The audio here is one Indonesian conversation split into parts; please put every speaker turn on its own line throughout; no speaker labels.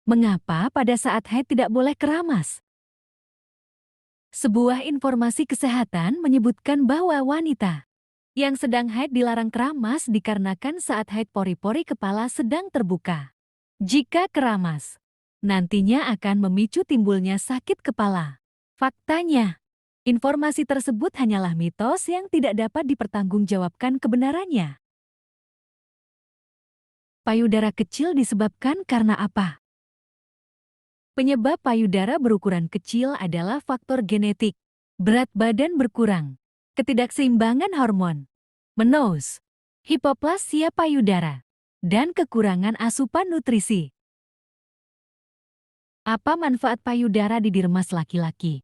Mengapa pada saat haid tidak boleh keramas? Sebuah informasi kesehatan menyebutkan bahwa wanita yang sedang haid dilarang keramas dikarenakan saat haid pori-pori kepala sedang terbuka. Jika keramas, nantinya akan memicu timbulnya sakit kepala. Faktanya, informasi tersebut hanyalah mitos yang tidak dapat dipertanggungjawabkan kebenarannya. Payudara kecil disebabkan karena apa? Penyebab payudara berukuran kecil adalah faktor genetik, berat badan berkurang, ketidakseimbangan hormon, menopause, hipoplasia payudara, dan kekurangan asupan nutrisi. Apa manfaat payudara diremas laki-laki?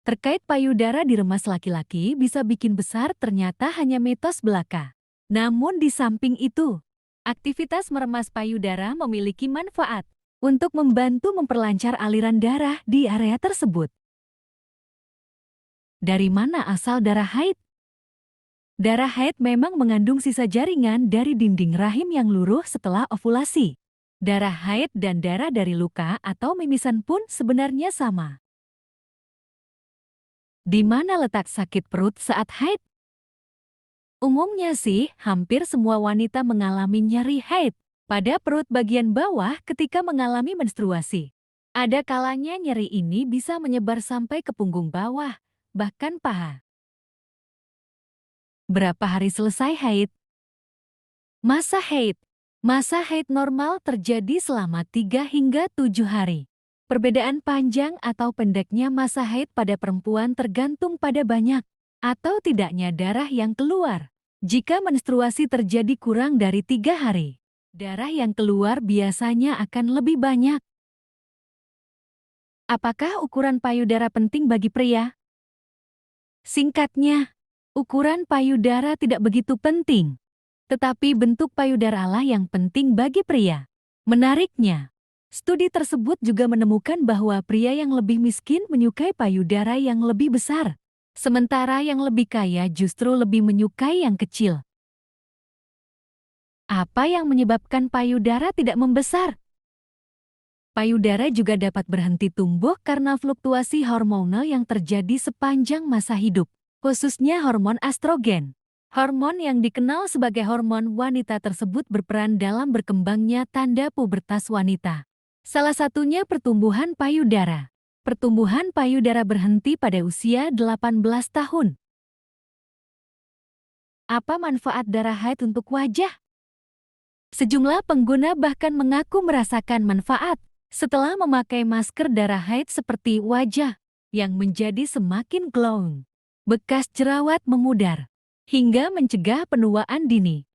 Terkait payudara diremas laki-laki bisa bikin besar ternyata hanya mitos belaka. Namun di samping itu, aktivitas meremas payudara memiliki manfaat untuk membantu memperlancar aliran darah di area tersebut. Dari mana asal darah haid? Darah haid memang mengandung sisa jaringan dari dinding rahim yang luruh setelah ovulasi. Darah haid dan darah dari luka atau mimisan pun sebenarnya sama. Di mana letak sakit perut saat haid? Umumnya sih, hampir semua wanita mengalami nyeri haid pada perut bagian bawah ketika mengalami menstruasi. Ada kalanya nyeri ini bisa menyebar sampai ke punggung bawah, bahkan paha. Berapa hari selesai haid? Masa haid. Masa haid normal terjadi selama 3 hingga 7 hari. Perbedaan panjang atau pendeknya masa haid pada perempuan tergantung pada banyak atau tidaknya darah yang keluar. Jika menstruasi terjadi kurang dari 3 hari, darah yang keluar biasanya akan lebih banyak. Apakah ukuran payudara penting bagi pria? Singkatnya, ukuran payudara tidak begitu penting, tetapi bentuk payudara lah yang penting bagi pria. Menariknya, studi tersebut juga menemukan bahwa pria yang lebih miskin menyukai payudara yang lebih besar, sementara yang lebih kaya justru lebih menyukai yang kecil. Apa yang menyebabkan payudara tidak membesar? Payudara juga dapat berhenti tumbuh karena fluktuasi hormonal yang terjadi sepanjang masa hidup, khususnya hormon estrogen. Hormon yang dikenal sebagai hormon wanita tersebut berperan dalam berkembangnya tanda pubertas wanita. Salah satunya pertumbuhan payudara. Pertumbuhan payudara berhenti pada usia 18 tahun. Apa manfaat darah haid untuk wajah? Sejumlah pengguna bahkan mengaku merasakan manfaat setelah memakai masker darah haid seperti wajah yang menjadi semakin glowing, bekas jerawat memudar, hingga mencegah penuaan dini.